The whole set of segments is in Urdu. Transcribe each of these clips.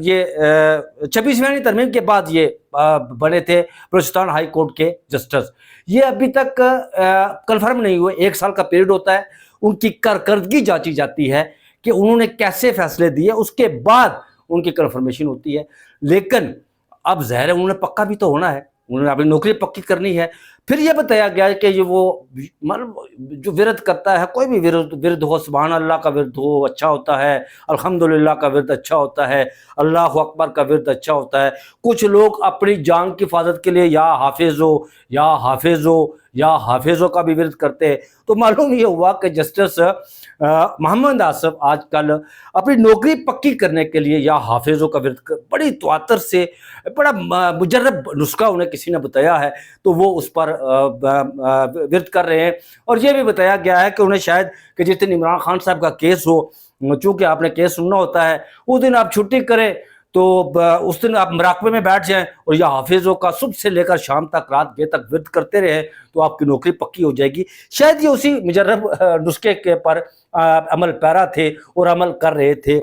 یہ 26ویں ترمیم کے بعد یہ بنے تھے بلوچستان ہائی کورٹ کے جسٹس. یہ ابھی تک کنفرم نہیں ہوئے. 1 سال کا پیریڈ ہوتا ہے, ان کی کارکردگی جانچی جاتی ہے کہ انہوں نے کیسے فیصلے دیے, اس کے بعد ان کی کنفرمیشن ہوتی ہے. لیکن اب ظاہر ہے انہوں نے پکا بھی تو ہونا ہے, انہوں نے اپنی نوکری پکی کرنی ہے. پھر یہ بتایا گیا ہے کہ یہ وہ جو ورد کرتا ہے, کوئی بھی ورد ہو, سبحان اللہ کا ورد ہو اچھا ہوتا ہے, الحمدللہ کا ورد اچھا ہوتا ہے, اللہ اکبر کا ورد اچھا ہوتا ہے. کچھ لوگ اپنی جان کی حفاظت کے لیے یا حافظ ہو یا حافظ ہو یا حافظوں کا بھی ورد کرتے ہیں. تو معلوم یہ ہوا کہ جسٹس محمد آصف آج کل اپنی نوکری پکی کرنے کے لیے یا حافظوں کا ورد بڑی تواتر سے, بڑا مجرب نسخہ انہیں کسی نے بتایا ہے تو وہ اس پر ورد کر رہے ہیں. اور یہ بھی بتایا گیا ہے کہ انہیں شاید کہ جس دن عمران خان صاحب کا کیس ہو, چونکہ آپ نے کیس سننا ہوتا ہے, اس دن آپ چھٹی کریں تو اس دن آپ مراقبے میں بیٹھ جائیں اور یا حافظوں کا صبح سے لے کر شام تک, رات گئے تک ورد کرتے رہیں تو آپ کی نوکری پکی ہو جائے گی. شاید یہ اسی مجرب نسخے کے پر عمل پیرا تھے اور عمل کر رہے تھے.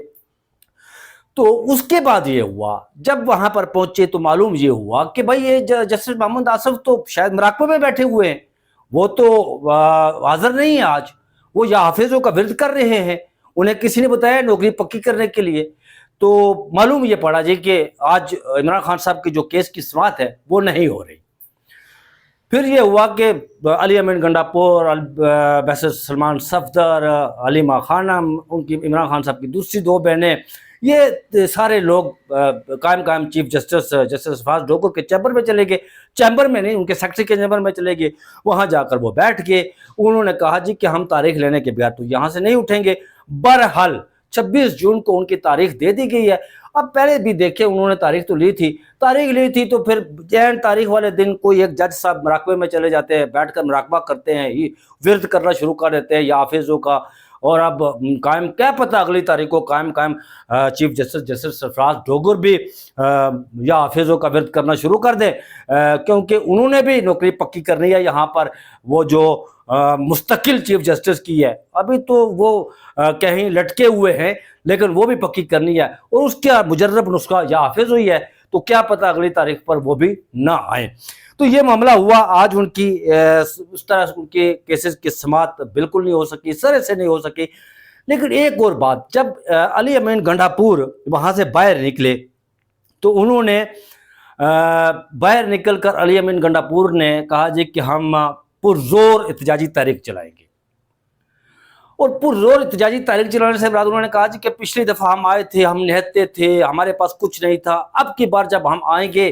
تو اس کے بعد یہ ہوا, جب وہاں پر پہنچے تو معلوم یہ ہوا کہ بھائی یہ جسٹس محمد آصف تو شاید مراقبے میں بیٹھے ہوئے ہیں, وہ تو حاضر نہیں ہیں آج, وہ یا حافظوں کا ورد کر رہے ہیں. انہیں کسی نے بتایا نوکری پکی کرنے کے لیے. تو معلوم یہ پڑا جی کہ آج عمران خان صاحب کی جو کیس کی سماعت ہے وہ نہیں ہو رہی. پھر یہ ہوا کہ علی امین گنڈاپور, بحث سلمان صفدر, علیمہ خانم, ان کی عمران خان صاحب کی دوسری 2 بہنیں, یہ سارے لوگ قائم چیف جسٹس شفاعت ڈوگر کے چیمبر میں چلے گئے. چیمبر میں نہیں, ان کے سیکرٹری کے چیمبر میں چلے گئے. وہاں جا کر وہ بیٹھ گئے. انہوں نے کہا جی کہ ہم تاریخ لینے کے بغیر تو یہاں سے نہیں اٹھیں گے. بہرحال 26 جون کو ان کی تاریخ دے دی گئی ہے. اب پہلے بھی دیکھیں انہوں نے تاریخ تو لی تھی تو پھر جین تاریخ والے دن کوئی ایک جج صاحب مراقبے میں چلے جاتے ہیں, بیٹھ کر مراقبہ کرتے ہیں, ورد کرنا شروع کر دیتے ہیں یا حافظوں کا. اور اب قائم کیا پتہ اگلی تاریخ کو قائم چیف جسٹس سرفراز ڈوگر بھی یا حافظوں کا ورد کرنا شروع کر دیں, کیونکہ انہوں نے بھی نوکری پکی کرنی ہے یہاں پر. وہ جو مستقل چیف جسٹس کی ہے, ابھی تو وہ کہیں لٹکے ہوئے ہیں, لیکن وہ بھی پکی کرنی ہے. اور اس کا مجرب نسخہ یا حافظ ہوئی ہے تو کیا پتہ اگلی تاریخ پر وہ بھی نہ آئیں. تو یہ معاملہ ہوا آج. ان کی اس طرح ان کے کیسز کی سماعت بالکل نہیں ہو سکی, سرے سے نہیں ہو سکی. لیکن ایک اور بات, جب علی امین گنڈاپور وہاں سے باہر نکلے تو انہوں نے باہر نکل کر علی امین گنڈاپور نے کہا جی کہ ہم پرزور احتجاجی تحریک چلائیں گے. اور پرزور احتجاجی تحریک چلانے سے بعد انہوں نے کہا جی کہ پچھلی دفعہ ہم آئے تھے, ہم نہتے تھے, ہمارے پاس کچھ نہیں تھا, اب کی بار جب ہم آئیں گے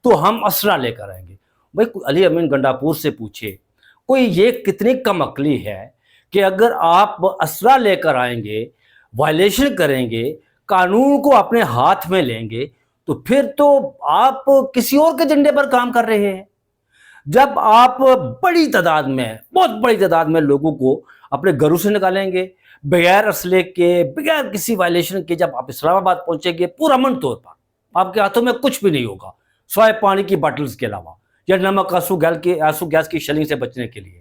تو ہم اسلحہ لے کر آئیں گے. بھائی علی امین گنڈاپور سے پوچھے, کوئی یہ کتنی کم عقلی ہے کہ اگر آپ اسلحہ لے کر آئیں گے, وائلیشن کریں گے, قانون کو اپنے ہاتھ میں لیں گے, تو پھر تو آپ کسی اور کے جھنڈے پر کام کر رہے ہیں. جب آپ بڑی تعداد میں, بہت بڑی تعداد میں لوگوں کو اپنے گھروں سے نکالیں گے بغیر اسلحے کے, بغیر کسی وائلیشن کے, جب آپ اسلام آباد پہنچیں گے پرامن طور پر, آپ کے ہاتھوں میں کچھ بھی نہیں ہوگا سوائے پانی کی باٹلز کے علاوہ یا نمک آنسو گیس کی شیلنگ سے بچنے کے لیے,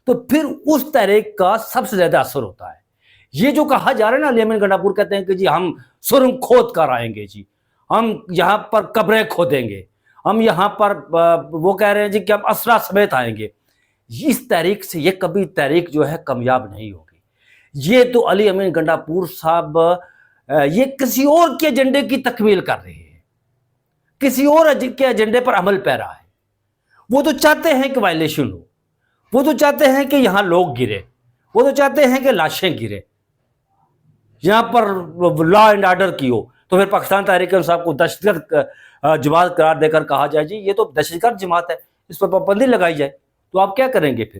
تو پھر اس تحریک کا سب سے زیادہ اثر ہوتا ہے. یہ جو کہا جا رہا ہے نا, علی امین گنڈاپور کہتے ہیں کہ جی ہم سرنگ کھود کر آئیں گے, جی ہم یہاں پر قبریں کھودیں گے, ہم یہاں پر وہ کہہ رہے ہیں جی کہ ہم اسلحہ سمیت آئیں گے. اس تحریک سے یہ کبھی تحریک جو ہے کامیاب نہیں ہوگی. یہ تو علی امین گنڈاپور صاحب یہ کسی اور کے ایجنڈے کی تکمیل کر رہے ہیں, کسی اور کے ایجنڈے پر عمل پیرا ہے. وہ تو چاہتے ہیں کہ وائلیشن ہو, وہ تو چاہتے ہیں کہ یہاں لوگ گرے, وہ تو چاہتے ہیں کہ لاشیں گرے, یہاں پر لا اینڈ آرڈر کی ہو. تو پھر پاکستان تحریک انصاف کو دہشت گرد جماعت قرار دے کر کہا جائے جی یہ تو دہشت گرد جماعت ہے, اس پر پابندی لگائی جائے, تو آپ کیا کریں گے؟ پھر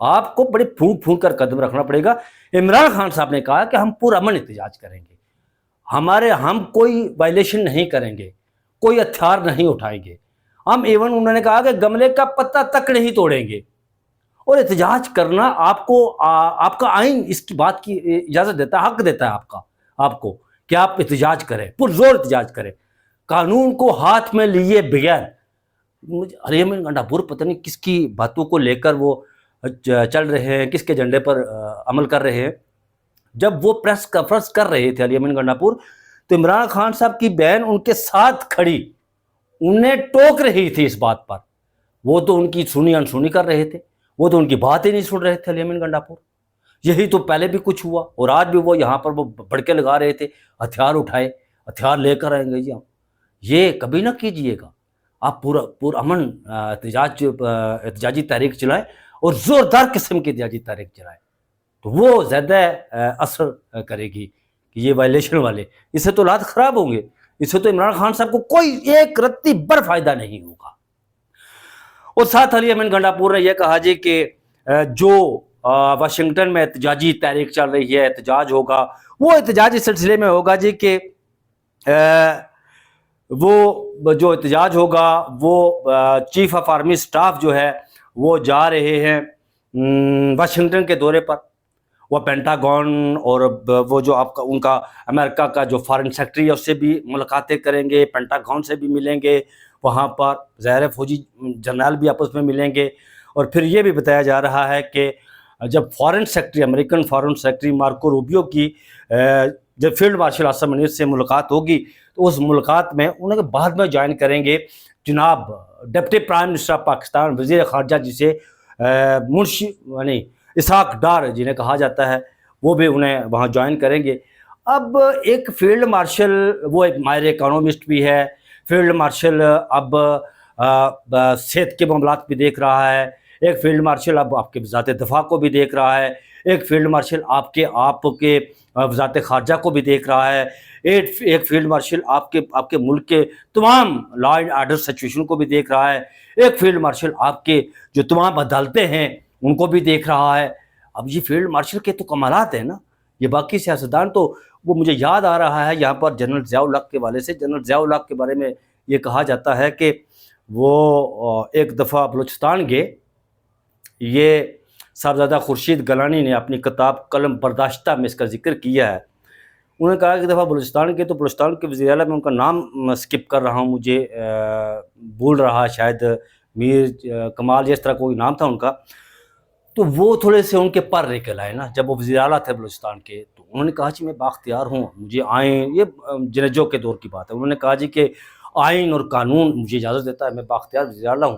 آپ کو بڑے پھونک کر قدم رکھنا پڑے گا. عمران خان صاحب نے کہا کہ ہم پرامن احتجاج کریں گے, ہم کوئی وائلیشن نہیں کریں گے, کوئی ہتھیار نہیں اٹھائیں گے, ہم ایون انہوں نے کہا کہ گملے کا پتا تک نہیں توڑیں گے. اور احتجاج کرنا آپ کا آئین اس کی بات کی اجازت دیتا ہے, حق دیتا ہے آپ کو کہ آپ احتجاج کریں, پرزور احتجاج کریں, قانون کو ہاتھ میں لیے بغیر. علی امین گنڈاپور پتہ نہیں کس کی باتوں کو لے کر وہ چل رہے ہیں, کس کے جھنڈے پر عمل کر رہے ہیں. جب وہ پریس کانفرنس کر رہے تھے علی امین گنڈاپور, تو عمران خان صاحب کی بہن ان کے ساتھ کھڑی انہیں ٹوک رہی تھی اس بات پر. وہ تو ان کی سنی انسنی کر رہے تھے, وہ تو ان کی بات ہی نہیں سن رہے تھے الیمن گنڈاپور. یہی تو پہلے بھی کچھ ہوا اور آج بھی وہ یہاں پر وہ بڑکے لگا رہے تھے, ہتھیار اٹھائے, ہتھیار لے کر آئیں گے جی ہم. یہ کبھی نہ کیجئے گا. آپ پورا امن احتجاجی تحریک چلائیں اور زوردار قسم کی احتجاجی تحریک چلائیں, تو وہ زیادہ اثر کرے گی کہ یہ وائلیشن والے. اس سے تو حالات خراب ہوں گے, اس سے تو عمران خان صاحب کو کوئی ایک رتی بر فائدہ نہیں ہوگا. اور ساتھ علی امین گنڈاپور نے یہ کہا جی کہ جو واشنگٹن میں احتجاجی تحریک چل رہی ہے, احتجاج ہوگا, وہ احتجاج اس سلسلے میں ہوگا جی کہ وہ جو احتجاج ہوگا وہ چیف آف آرمی سٹاف جو ہے وہ جا رہے ہیں واشنگٹن کے دورے پر. وہ پینٹاگون اور وہ جو آپ کا ان کا امریکہ کا جو فارن سیکرٹری ہے اس سے بھی ملاقاتیں کریں گے, پینٹاگون سے بھی ملیں گے, وہاں پر ظاہر فوجی جنرل بھی آپس میں ملیں گے. اور پھر یہ بھی بتایا جا رہا ہے کہ جب foreign secretary American foreign secretary Marco Rubio کی جب فیلڈ مارشل عاصم منیر سے ملاقات ہوگی تو اس ملاقات میں انہیں بعد میں جوائن کریں گے جناب deputy prime minister of Pakistan وزیر خارجہ جسے منشی یعنی اسحاق ڈار جنہیں کہا جاتا ہے, وہ بھی انہیں وہاں جوائن کریں گے. اب ایک فیلڈ مارشل وہ ایک ماہر اکانومسٹ بھی ہے, فیلڈ مارشل اب صحت کے معاملات بھی دیکھ رہا ہے, ایک فیلڈ مارشل اب آپ کے وزارت دفاع کو بھی دیکھ رہا ہے, ایک فیلڈ مارشل آپ کے وزارت خارجہ کو بھی دیکھ رہا ہے, ایک فیلڈ مارشل آپ کے ملک کے تمام لا اینڈ آرڈر سچویشن کو بھی دیکھ رہا ہے, ایک فیلڈ مارشل آپ کے جو تمام عدالتیں ہیں ان کو بھی دیکھ رہا ہے. اب یہ فیلڈ مارشل کے تو کمالات ہیں نا. یہ باقی سیاستدان تو وہ مجھے یاد آ رہا ہے یہاں پر جنرل ضیاء الحق کے والے سے, جنرل ضیاء الحق کے بارے میں یہ کہا جاتا ہے کہ وہ ایک دفعہ بلوچستان گئے. یہ صاحبزادہ خورشید گیلانی نے اپنی کتاب قلم برداشتہ میں اس کا ذکر کیا ہے. انہوں نے کہا کہ دفعہ بلوچستان کے تو بلوچستان کے وزیر اعلیٰ میں ان کا نام سکپ کر رہا ہوں, مجھے بھول رہا, شاید میر کمال اس طرح کوئی نام تھا ان کا. تو وہ تھوڑے سے ان کے پر نکل آئے نا جب وہ وزیر اعلیٰ تھے بلوچستان کے. تو انہوں نے کہا جی میں بااختیار ہوں, مجھے آئین, یہ جنجو کے دور کی بات ہے, انہوں نے کہا جی کہ آئین اور قانون مجھے اجازت دیتا ہے, میں بااختیار وزیر اعلیٰ ہوں.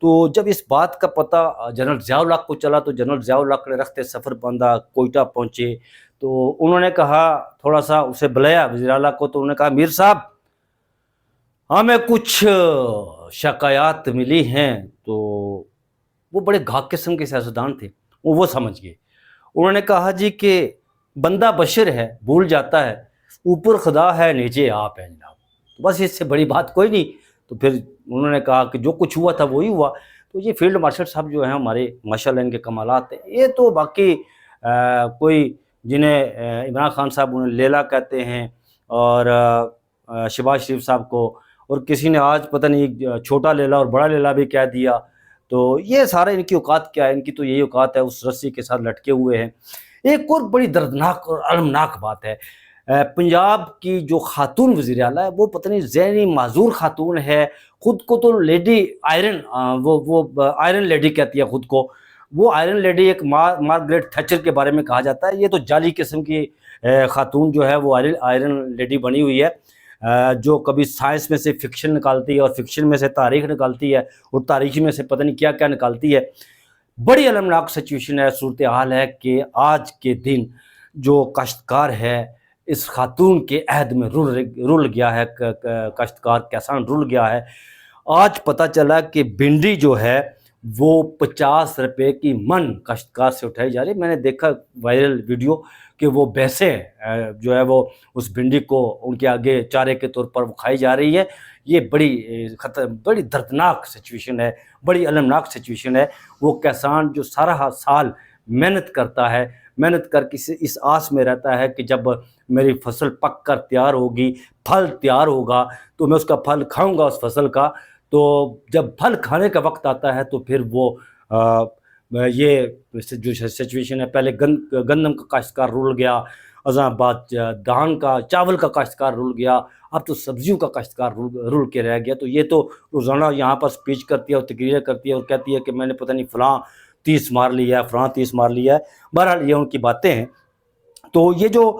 تو جب اس بات کا پتہ جنرل ضیاء الحق کو چلا تو جنرل ضیاء الحق نے رخت سفر باندھا, کوئٹہ پہنچے. تو انہوں نے کہا تھوڑا سا اسے بلایا وزیر اعلیٰ کو, تو انہوں نے کہا میر صاحب ہمیں کچھ شکایات ملی ہیں. تو وہ بڑے گھاک قسم کے سیاستدان تھے, وہ سمجھ گئے. انہوں نے کہا جی کہ بندہ بشر ہے, بھول جاتا ہے, اوپر خدا ہے نیچے آپ ہیں جناب, تو بس اس سے بڑی بات کوئی نہیں. تو پھر انہوں نے کہا کہ جو کچھ ہوا تھا وہی ہوا. تو یہ فیلڈ مارشل صاحب جو ہیں ہمارے ماشاءاللہ ان کے کمالات ہیں. یہ تو باقی کوئی جنہیں عمران خان صاحب انہیں لیلا کہتے ہیں اور شہباز شریف صاحب کو, اور کسی نے آج پتہ نہیں چھوٹا لیلا اور بڑا لیلا بھی کہہ دیا. تو یہ سارے ان کی اوقات کیا ہے, ان کی تو یہی اوقات ہے, اس رسی کے ساتھ لٹکے ہوئے ہیں. ایک اور بڑی دردناک اور المناک بات ہے, پنجاب کی جو خاتون وزیر اعلیٰ ہے وہ پتہ نہیں ذہنی معذور خاتون ہے, خود کو تو لیڈی آئرن وہ آئرن لیڈی کہتی ہے خود کو. وہ آئرن لیڈی ایک مارگریٹ تھیچر کے بارے میں کہا جاتا ہے. یہ تو جعلی قسم کی خاتون جو ہے وہ آئرن لیڈی بنی ہوئی ہے, جو کبھی سائنس میں سے فکشن نکالتی ہے اور فکشن میں سے تاریخ نکالتی ہے اور تاریخ میں سے پتہ نہیں کیا کیا نکالتی ہے. بڑی المناک سچویشن ہے, صورتحال ہے کہ آج کے دن جو کاشتکار ہے اس خاتون کے عہد میں رول گیا ہے. کاشتکار کسان رول گیا ہے. آج پتہ چلا کہ بھنڈی جو ہے وہ 50 روپے کی من کاشتکار سے اٹھائی جا رہی. میں نے دیکھا وائرل ویڈیو کہ وہ بھینسیں جو ہے وہ اس بھنڈی کو ان کے آگے چارے کے طور پر وہ کھائی جا رہی ہے. یہ بڑی دردناک سچویشن ہے, بڑی المناک سچویشن ہے. وہ کسان جو سارا سال محنت کرتا ہے, محنت کر کے اس آس میں رہتا ہے کہ جب میری فصل پک کر تیار ہوگی, پھل تیار ہوگا تو میں اس کا پھل کھاؤں گا اس فصل کا. تو جب پھل کھانے کا وقت آتا ہے تو پھر وہ یہ جو سچویشن ہے, پہلے گندم کا کاشتکار رول گیا, ازاں بعد دھان کا چاول کا کاشتکار رول گیا, اب تو سبزیوں کا کاشتکار رول کے رہ گیا. تو یہ تو روزانہ یہاں پر سپیچ کرتی ہے اور تقریریں کرتی ہے اور کہتی ہے کہ میں نے پتہ نہیں فلاں 30 مار لیا ہے, فلاں 30 مار لیا ہے. بہرحال یہ ان کی باتیں ہیں. تو یہ جو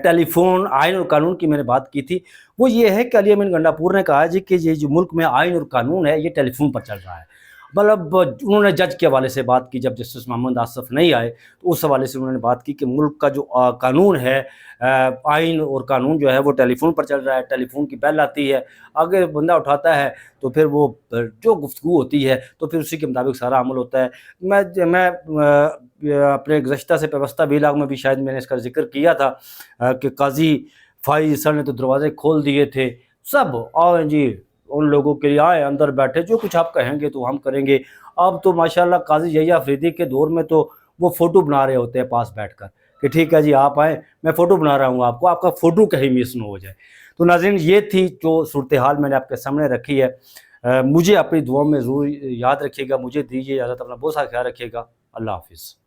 ٹیلی فون آئین اور قانون کی میں نے بات کی تھی وہ یہ ہے کہ علی امین گنڈاپور نے کہا جی کہ یہ جو ملک میں آئین اور قانون ہے یہ ٹیلی فون پر چل رہا ہے. مطلب انہوں نے جج کے حوالے سے بات کی، جب جسٹس محمد آصف نہیں آئے تو اس حوالے سے انہوں نے بات کی کہ ملک کا جو قانون ہے، آئین اور قانون جو ہے وہ ٹیلی فون پر چل رہا ہے. ٹیلی فون کی بیل آتی ہے، آگے بندہ اٹھاتا ہے تو پھر وہ جو گفتگو ہوتی ہے تو پھر اسی کے مطابق سارا عمل ہوتا ہے. میں اپنے گزشتہ سے پیوستہ ویلاگ میں بھی شاید میں نے اس کا ذکر کیا تھا کہ قاضی فائز سر نے تو دروازے کھول دیے تھے، سب آئیں جی ان لوگوں کے لیے آئے، اندر بیٹھے، جو کچھ آپ کہیں گے تو ہم کریں گے. اب تو ماشاءاللہ قاضی یحییٰ افریدی کے دور میں تو وہ فوٹو بنا رہے ہوتے ہیں پاس بیٹھ کر کہ ٹھیک ہے جی آپ آئیں، میں فوٹو بنا رہا ہوں آپ کو، آپ کا فوٹو کہیں مس نہ ہو جائے. تو ناظرین یہ تھی جو صورتحال میں نے آپ کے سامنے رکھی ہے. مجھے اپنی دعاؤں میں ضرور یاد رکھیے گا. مجھے دیجیے اجازت، اپنا بہت سارا خیال رکھیے گا. اللہ حافظ.